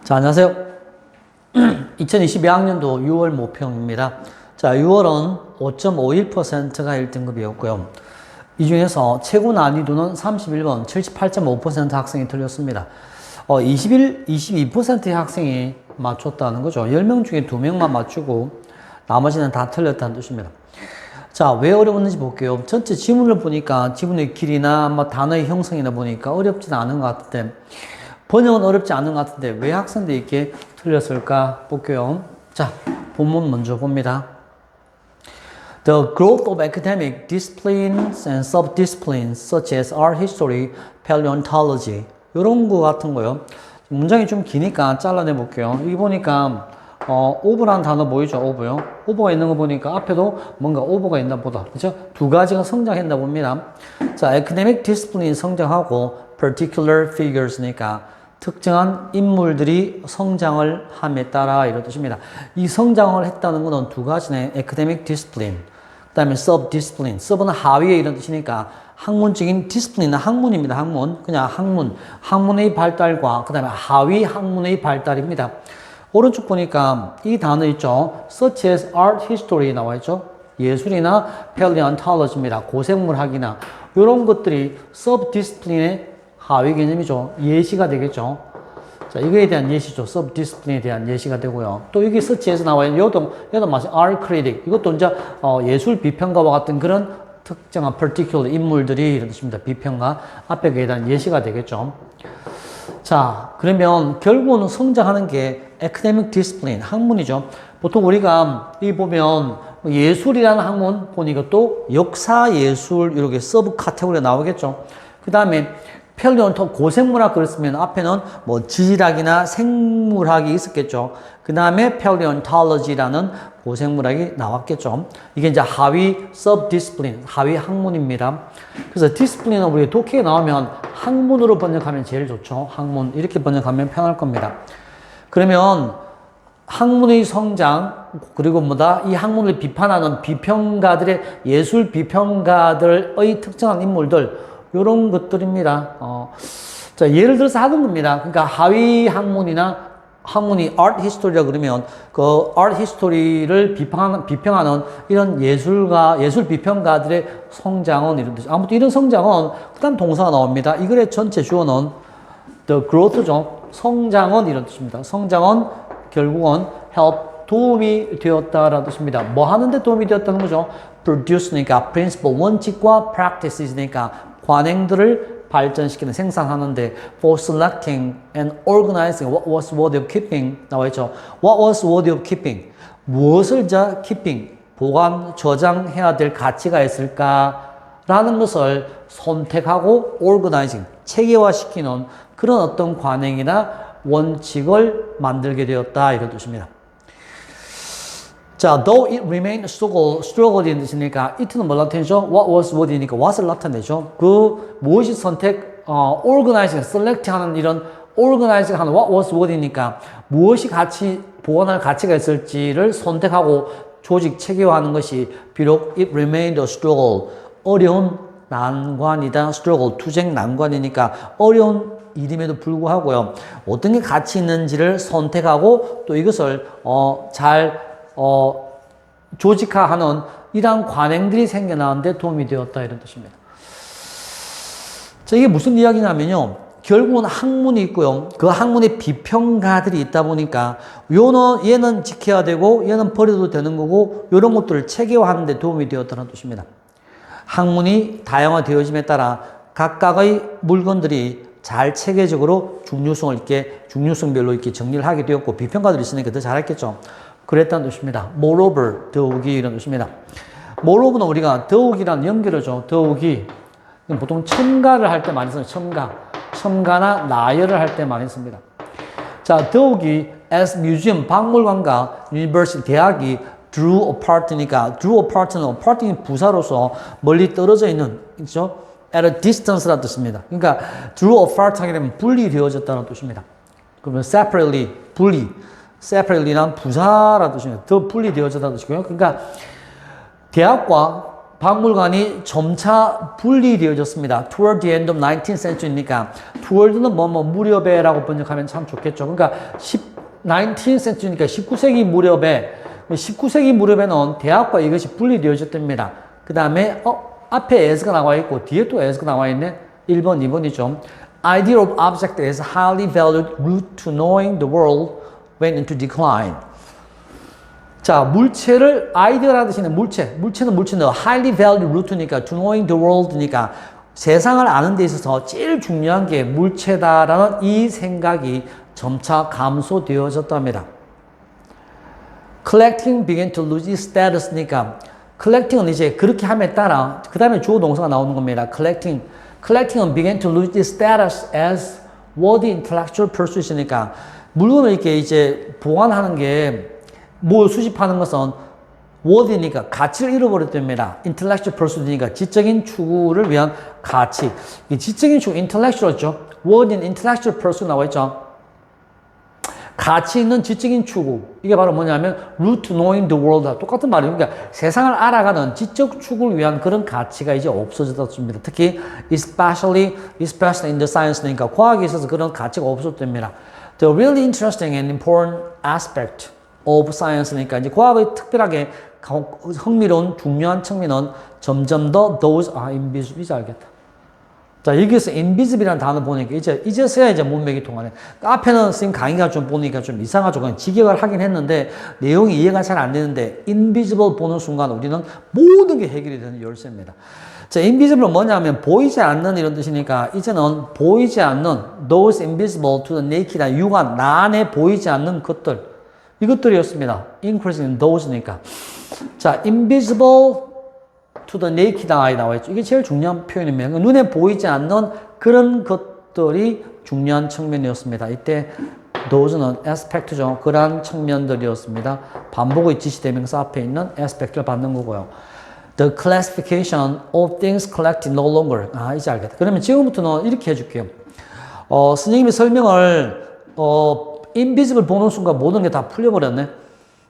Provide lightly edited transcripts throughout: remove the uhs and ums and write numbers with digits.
자, 안녕하세요. 2022학년도 6월 모평입니다. 자, 6월은 5.51%가 1등급이었고요. 이 중에서 최고 난이도는 31번 78.5% 학생이 틀렸습니다. 22%의 학생이 맞췄다는 거죠. 10명 중에 2명만 맞추고 나머지는 다 틀렸다는 뜻입니다. 자, 왜 어려웠는지 볼게요. 전체 지문을 보니까 지문의 길이나 단어의 형성이나 보니까 어렵지는 않은 것 같은데 번역은 어렵지 않은 것 같은데 왜 학생들이 이렇게 틀렸을까 볼게요. 자, 본문 먼저 봅니다. The growth of academic disciplines and sub-disciplines such as art history, paleontology 이런 거 같은 거요. 문장이 좀 기니까 잘라내 볼게요. 여기 보니까 over라는 단어 보이죠? over요. over가 있는 거 보니까 앞에도 뭔가 over가 있나 보다. 그죠? 두 가지가 성장했나 봅니다. 자, academic discipline 성장하고 particular figures니까 특정한 인물들이 성장을 함에 따라 이런 뜻입니다. 이 성장을 했다는 것은 두 가지네. academic discipline, 그 다음에 sub-discipline. sub는 하위에 이런 뜻이니까 학문적인 discipline은 학문입니다. 학문. 그냥 학문. 학문의 발달과 그 다음에 하위 학문의 발달입니다. 오른쪽 보니까 이 단어 있죠. such as art history 나와 있죠. 예술이나 paleontology입니다. 고생물학이나 이런 것들이 sub-discipline의 하위 개념이죠. 예시가 되겠죠. 자, 이거에 대한 예시죠. sub-discipline에 대한 예시가 되고요. 또 여기 such as 나와 있는 요도 마찬가지 art critic. 이것도 이제 예술 비평가와 같은 그런 특정한 particular 인물들이 이런 뜻입니다. 비평가 앞에 그에 대한 예시가 되겠죠. 자, 그러면 결국은 성장하는 게 academic discipline, 학문이죠. 보통 우리가 이 보면 예술이라는 학문 보니까 또 역사 예술 이렇게 서브 카테고리가 나오겠죠. 그 다음에 펠리온토 고생물학 그랬으면 앞에는 지질학이나 생물학이 있었겠죠. 그 다음에 펠리온톨로지라는 고생물학이 나왔겠죠. 이게 이제 하위 서브디스플린, 하위 학문입니다. 그래서 디스플린은 우리 독해에 나오면 학문으로 번역하면 제일 좋죠. 학문 이렇게 번역하면 편할 겁니다. 그러면 학문의 성장 그리고 이 학문을 비판하는 비평가들의 예술 비평가들의 특정한 인물들 이런 것들입니다. 자, 예를 들어서 하는 겁니다. 그러니까 하위 학문이나 학문이 art history라 그러면 그 art history를 비평하는 이런 예술 비평가들의 성장은 이런 뜻. 아무튼 이런 성장은 그다음 동사가 나옵니다. 이 글의 전체 주어는 the growth죠. 성장은 이런 뜻입니다. 성장은 결국은 help 도움이 되었다라는 뜻입니다. 뭐 하는데 도움이 되었다는 거죠? produce니까 principle 원칙과 practices니까 관행들을 발전시키는 생산하는데 for selecting and organizing what was worthy of keeping 나와 있죠. What was worthy of keeping? 무엇을 keeping, 보관, 저장해야 될 가치가 있을까라는 것을 선택하고 organizing, 체계화시키는 그런 어떤 관행이나 원칙을 만들게 되었다 이런 뜻입니다. 자, though it remained struggled 인 뜻이니까 it는 뭘 나타내죠? What was worthy니까 what을 나타내죠. 그 무엇이 organizing, select 하는 이런 organizing 하는 what was worthy니까 무엇이 보완할 가치가 있을지를 선택하고 조직 체계화하는 것이 비록 it remained a struggle, 어려운 난관이다. struggle, 투쟁 난관이니까 어려운 일임에도 불구하고요. 어떤 게 가치 있는지를 선택하고 또 이것을 조직화하는 이러한 관행들이 생겨나는데 도움이 되었다 이런 뜻입니다. 자, 이게 무슨 이야기냐면요. 결국은 학문이 있고요. 그 학문의 비평가들이 있다 보니까 얘는 지켜야 되고 얘는 버려도 되는 거고 이런 것들을 체계화하는 데 도움이 되었다는 뜻입니다. 학문이 다양화되어짐에 따라 각각의 물건들이 잘 체계적으로 중요성별로 이렇게 정리를 하게 되었고 비평가들이 있으니까 더 잘했겠죠. 그랬다는 뜻입니다. moreover, 더욱이 이런 뜻입니다. moreover는 우리가 더욱이라는 연결어죠. 더욱이 보통 첨가를 할 때 많이 써요. 첨가나 나열을 할 때 많이 씁니다. 자, 더욱이 as museum, 박물관과 university, 대학이 drew apart니까 drew apart는 부사로서 멀리 떨어져 있는 있죠? at a distance라는 뜻입니다. 그러니까 drew apart 하게 되면 분리되어졌다는 뜻입니다. 그러면 separately, separately란 부사라는 뜻입니다. 더 분리되어졌다는 뜻이고요. 그러니까 대학과 박물관이 점차 분리되어졌습니다. Toward the end of 19th century니까 toward는 무렵에라고 번역하면 참 좋겠죠. 그러니까 19th century니까 19세기 무렵에는 대학과 이것이 분리되어졌답니다. 그 다음에 앞에 as가 나와 있고 뒤에 또 as가 나와 있네. 1번, 2번이죠. Idea of object is highly valued route to knowing the world went into decline. 자, 물체를 아이디어라는 뜻이네. 물체는 highly valued route니까 to knowing the world니까 세상을 아는 데 있어서 제일 중요한 게 물체다라는 이 생각이 점차 감소되어졌답니다. Collecting began to lose its status니까 collecting은 이제 그렇게 함에 따라 그 다음에 주어 동사가 나오는 겁니다. Collecting은 began to lose its status as worthy intellectual pursuit이니까 물건을 이렇게 이제 보관하는 게 뭘 수집하는 것은 worthy니까 가치를 잃어버렸답니다. intellectual pursuit이니까 지적인 추구를 위한 가치. 이 지적인 추구 intellectual죠. worthy intellectual pursuit 나와 있죠. 가치 있는 지적인 추구. 이게 바로 뭐냐면 route to knowing the world. 똑같은 말이에요. 그러니까 세상을 알아가는 지적 추구를 위한 그런 가치가 이제 없어졌습니다. 특히 especially in the science니까 과학에 있어서 그런 가치가 없어졌답니다. The really interesting and important aspect of science니까 이제 과학의 특별하게 흥미로운 중요한 측면은 점점 더 those are invisible. 이제 알겠다. 자, 여기서 invisible이라는 단어 보니까 이제서야 이제 문맥이 통하네. 앞에는 선생님 강의가 좀 보니까 좀 이상하죠. 그냥 직역을 하긴 했는데 내용이 이해가 잘 안 되는데 invisible 보는 순간 우리는 모든 게 해결이 되는 열쇠입니다. 자, invisible은 뭐냐면 보이지 않는 이런 뜻이니까 이제는 보이지 않는 those invisible to the naked 육안 나 안에 보이지 않는 것들 이것들이었습니다. increasing those니까. 자, invisible to the naked eye 나와 있죠. 이게 제일 중요한 표현입니다. 눈에 보이지 않는 그런 것들이 중요한 측면이었습니다. 이때 those는 aspect죠. 그러한 측면들이었습니다. 반복의 지시대명사 앞에 있는 aspect를 받는 거고요. The classification of things collected no longer. 이제 알겠다. 그러면 지금부터는 이렇게 해줄게요. 선생님이 설명을 invisible 보는 순간 모든 게 다 풀려버렸네.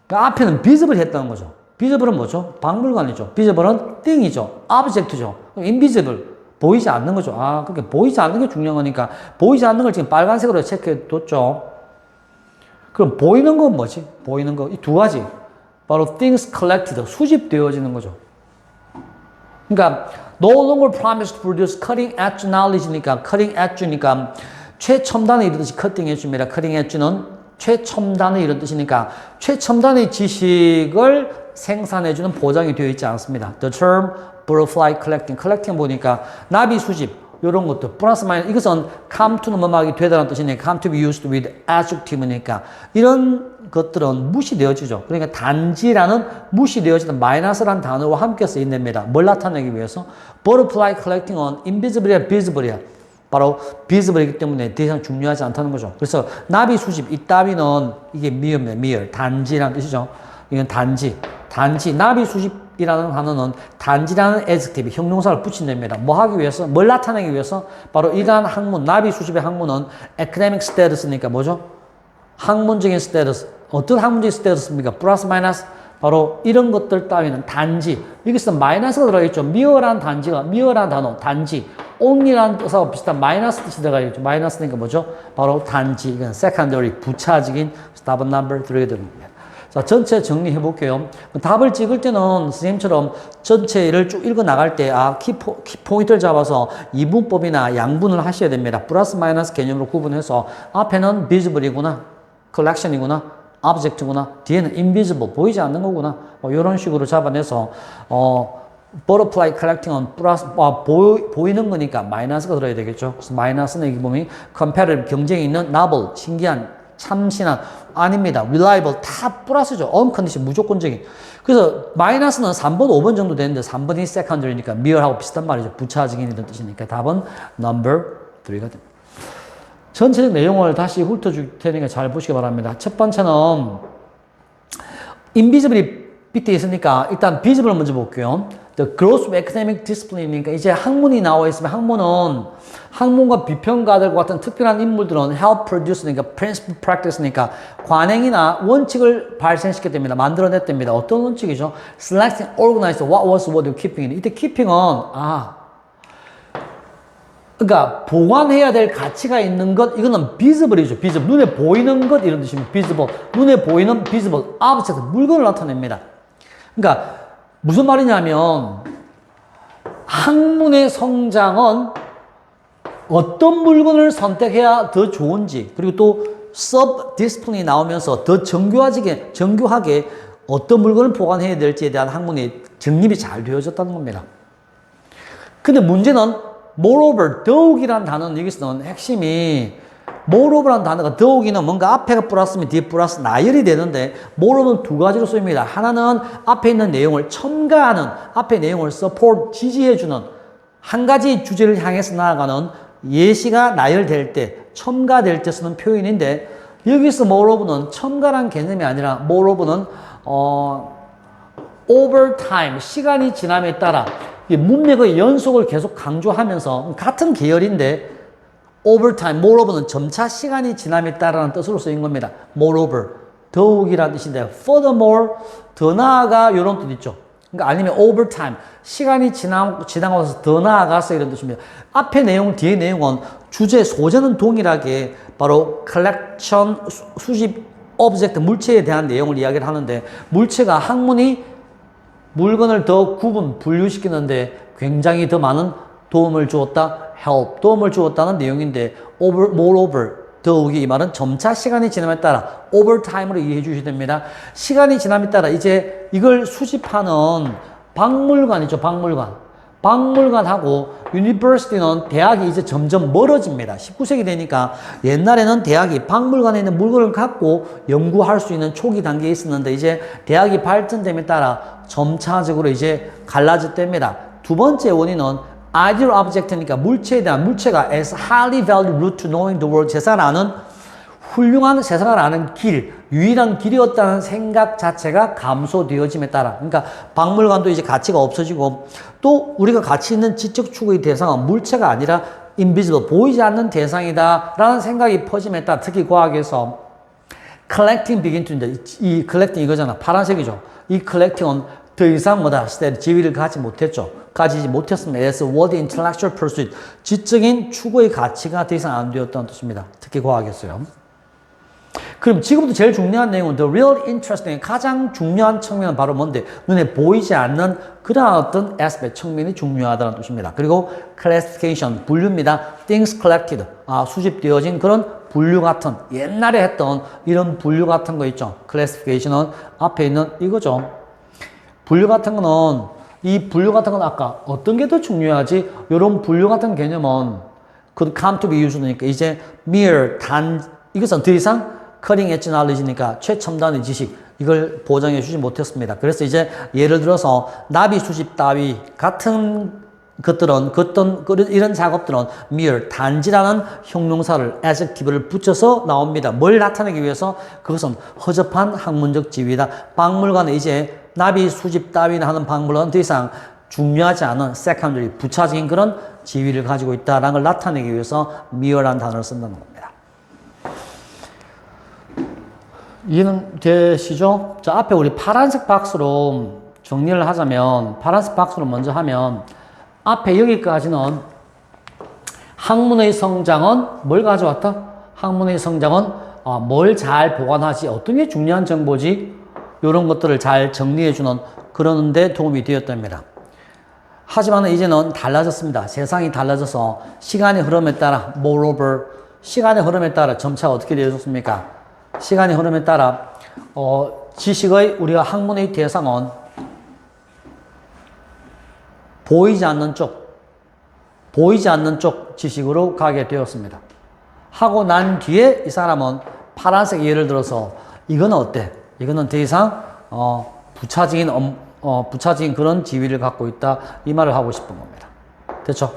그러니까 앞에는 visible 했다는 거죠. visible은 뭐죠? 박물관이죠. visible은 thing이죠. object죠. invisible 보이지 않는 거죠. 그러니까 보이지 않는 게 중요한 거니까 보이지 않는 걸 지금 빨간색으로 체크해 뒀죠. 그럼 보이는 건 뭐지? 보이는 거 이 두 가지. 바로 things collected 수집되어지는 거죠. 그러니까 no longer promise to produce cutting edge knowledge니까 cutting edge니까 최첨단의 이런 뜻이 cutting edge입니다. cutting edge는 최첨단의 이런 뜻이니까 최첨단의 지식을 생산해주는 보장이 되어 있지 않습니다. The term butterfly collecting, collecting 보니까 나비 수집 이런 것도 플러스 마이너스 이것은 come to는 뭐뭐하기 되다는 뜻이니까 come to be used with adjective니까 이런 것들은 무시되어지죠. 그러니까 단지라는 무시되어지는 마이너스라는 단어와 함께 쓰인답니다. 뭘 나타내기 위해서 butterfly collecting은 invisible이야 visible이야 바로 visible이기 때문에 더 이상 중요하지 않다는 거죠. 그래서 나비 수집 이 따위는 이게 mere 단지라는 뜻이죠. 이건 단지 나비 수집이라는 단어는 단지라는 adjective 형용사를 붙인답니다. 뭐 하기 위해서 뭘 나타내기 위해서 바로 이러한 학문 나비 수집의 학문은 academic status니까 뭐죠? 학문적인 status 어떤 학문적인 status입니까? 플러스 마이너스 바로 이런 것들 따위는 단지 여기서 마이너스가 들어있죠. mere라는 단어 단지 only라는 뜻하고 비슷한 마이너스 뜻이 들어가 있죠. 마이너스니까 뭐죠? 바로 단지 이건 secondary 부차적인 답은 number 3가 됩니다. 자, 전체 정리해 볼게요. 답을 찍을 때는 선생님처럼 전체를 쭉 읽어 나갈 때 키포인트를 잡아서 이분법이나 양분을 하셔야 됩니다. 플러스 마이너스 개념으로 구분해서 앞에는 visible이구나 collection이구나 object구나 뒤에는 invisible 보이지 않는 거구나 이런 식으로 잡아내서 butterfly collecting은 플러스 보이는 거니까 마이너스가 들어야 되겠죠. 그래서 마이너스는 여기 보면 comparative 경쟁이 있는 novel 신기한 참신한 아닙니다. reliable 다 플러스죠. unconditional 무조건적인. 그래서 마이너스는 3번 5번 정도 되는데 3번이 secondary니까 mere하고 비슷한 말이죠. 부차적인 이런 뜻이니까 답은 number 3가 됩니다. 전체적 내용을 다시 훑어줄 테니까 잘 보시기 바랍니다. 첫 번째는 invisible이 밑에 있으니까 일단 visible을 먼저 볼게요. The growth of academic discipline이니까 이제 학문이 나와 있으면 학문과 비평가들과 같은 특별한 인물들은 help produce니까 principle practice니까 관행이나 원칙을 발생시켰게 됩니다. 만들어냈답니다. 어떤 원칙이죠? Selecting, organize what was what you're keeping. 이때 keeping은 그러니까 보관해야 될 가치가 있는 것, 이거는 visible이죠. visible. 눈에 보이는 것 이런 뜻입니다. visible. 눈에 보이는 visible object, 물건을 나타냅니다. 그러니까 무슨 말이냐면 학문의 성장은 어떤 물건을 선택해야 더 좋은지, 그리고 또 sub-discipline이 나오면서 더 정교하게 어떤 물건을 보관해야 될지에 대한 학문의 정립이 잘 되어졌다는 겁니다. 근데 문제는 moreover, 더욱이라는 단어는 여기서는 핵심이 moreover라는 단어가 더욱이는 뭔가 앞에가 플러스면 뒤에 플러스 나열이 되는데 moreover는 두 가지로 쓰입니다. 하나는 앞에 있는 내용을 첨가하는, 앞에 내용을 support, 지지해주는 한 가지 주제를 향해서 나아가는 예시가 나열될 때, 첨가될 때 쓰는 표현인데 여기서 moreover는 첨가란 개념이 아니라 moreover는 over time, 시간이 지남에 따라 문맥의 연속을 계속 강조하면서 같은 계열인데 over time, moreover는 점차 시간이 지남에 따라는 뜻으로 쓰인 겁니다. moreover, 더욱이라는 뜻인데 furthermore, 더 나아가 이런 뜻 있죠. 그러니까 아니면 over time, 시간이 지나가면서 더 나아가서 이런 뜻입니다. 앞에 내용, 뒤에 내용은 주제, 소재는 동일하게 바로 collection, 수집, object, 물체에 대한 내용을 이야기를 하는데 물체가 학문이 물건을 더 분류시키는데 굉장히 더 많은 도움을 주었다, help, 도움을 주었다는 내용인데 moreover, 더욱이 이 말은 점차 시간이 지남에 따라 over time으로 이해해 주셔야 됩니다. 시간이 지남에 따라 이제 이걸 수집하는 박물관이죠, 박물관하고 university는 대학이 이제 점점 멀어집니다. 19세기 되니까 옛날에는 대학이 박물관에 있는 물건을 갖고 연구할 수 있는 초기 단계에 있었는데 이제 대학이 발전됨에 따라 점차적으로 이제 갈라졌답니다. 두 번째 원인은 ideal object니까 물체에 대한 물체가 as highly valued route to knowing the world, 세상을 아는 훌륭한 세상을 아는 길, 유일한 길이었다는 생각 자체가 감소되어짐에 따라, 그러니까 박물관도 이제 가치가 없어지고 또 우리가 가치 있는 지적 추구의 대상은 물체가 아니라 invisible, 보이지 않는 대상이다 라는 생각이 퍼짐에 따라 특히 과학에서 collecting begin to, 이 collecting 이거잖아, 파란색이죠. 이 collecting은 더 이상 뭐다, 지위를 가지지 못했습니다. As what intellectual pursuit, 지적인 추구의 가치가 더 이상 안 되었다는 뜻입니다. 특히 과학에서요. 그럼 지금부터 제일 중요한 내용은 the real interesting, 가장 중요한 측면은 바로 뭔데? 눈에 보이지 않는 그러한 어떤 aspect, 측면이 중요하다는 뜻입니다. 그리고 classification, 분류입니다. things collected, 수집되어진 그런 분류 같은, 옛날에 했던 이런 분류 같은 거 있죠. classification은 앞에 있는 이거죠. 분류 같은 거는, 이 분류 같은 건 아까 어떤 게 더 중요하지? 이런 분류 같은 개념은 could come to be used니까 이제 mere, 이것은 더 이상 cutting edge knowledge니까 최첨단의 지식, 이걸 보장해 주지 못했습니다. 그래서 이제 예를 들어서 나비 수집 따위 같은 것들은 이런 작업들은 mere, 단지라는 형용사를 adjective를 붙여서 나옵니다. 뭘 나타내기 위해서? 그것은 허접한 학문적 지위다. 박물관에 이제 나비 수집 따위나 하는 박물관은 더 이상 중요하지 않은 secondary, 부차적인 그런 지위를 가지고 있다라는 걸 나타내기 위해서 mere라는 단어를 쓴다는 겁니다. 이해는 되시죠? 자, 앞에 우리 파란색 박스로 정리를 하자면, 파란색 박스로 먼저 하면, 앞에 여기까지는 학문의 성장은 뭘 가져왔다? 학문의 성장은 뭘 잘 보관하지, 어떤 게 중요한 정보지, 이런 것들을 잘 정리해주는 그런 데 도움이 되었답니다. 하지만 이제는 달라졌습니다. 세상이 달라져서 시간의 흐름에 따라, moreover, 시간의 흐름에 따라 점차 어떻게 되어졌습니까? 시간의 흐름에 따라 지식의, 우리가 학문의 대상은 보이지 않는 쪽 지식으로 가게 되었습니다. 하고 난 뒤에 이 사람은 파란색 예를 들어서 이거는 어때? 이거는 더 이상 부차적인 그런 지위를 갖고 있다, 이 말을 하고 싶은 겁니다. 됐죠?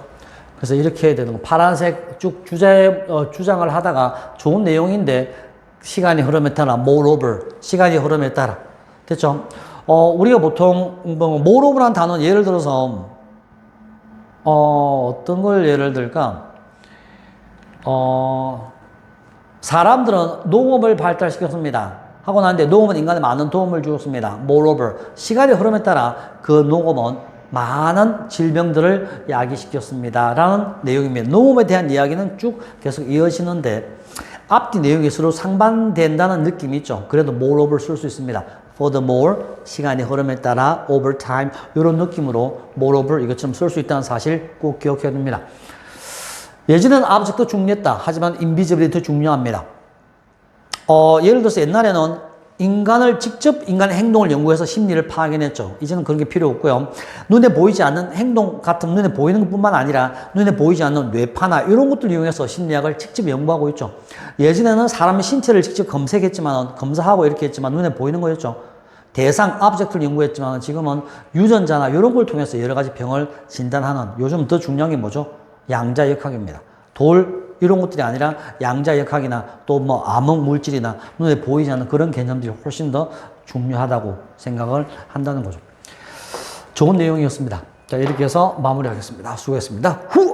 그래서 이렇게 해야 되는 거. 파란색 쭉 주장을 하다가 좋은 내용인데 시간이 흐름에 따라 moreover, 시간이 흐름에 따라. 됐죠? 우리가 보통 뭐 moreover란 단어는 예를 들어서 어떤 걸 예를 들까? 사람들은 농업을 발달시켰습니다. 하고 나는데 농업은 인간에 많은 도움을 주었습니다. Moreover, 시간의 흐름에 따라 그 농업은 많은 질병들을 야기시켰습니다. 라는 내용입니다. 농업에 대한 이야기는 쭉 계속 이어지는데 앞뒤 내용이 서로 상반된다는 느낌이 있죠. 그래도 moreover 쓸 수 있습니다. Furthermore, 시간의 흐름에 따라 over time 이런 느낌으로 moreover 이것처럼 쓸 수 있다는 사실 꼭 기억해야 됩니다. 예전에는 object도 중요했다. 하지만 invisibly 더 중요합니다. 예를 들어서 옛날에는 인간의 행동을 연구해서 심리를 파악해냈죠. 이제는 그런 게 필요 없고요. 눈에 보이지 않는 행동 같은 눈에 보이는 것뿐만 아니라 눈에 보이지 않는 뇌파나 이런 것들을 이용해서 심리학을 직접 연구하고 있죠. 예전에는 사람의 신체를 직접 검사하고 이렇게 했지만 눈에 보이는 거였죠. 대상, 오브젝트를 연구했지만 지금은 유전자나 이런 걸 통해서 여러 가지 병을 진단하는 요즘 더 중요한 게 뭐죠? 양자역학입니다. 이런 것들이 아니라 양자역학이나 또 뭐 암흑 물질이나 눈에 보이지 않는 그런 개념들이 훨씬 더 중요하다고 생각을 한다는 거죠. 좋은 내용이었습니다. 자, 이렇게 해서 마무리하겠습니다. 수고했습니다. 후!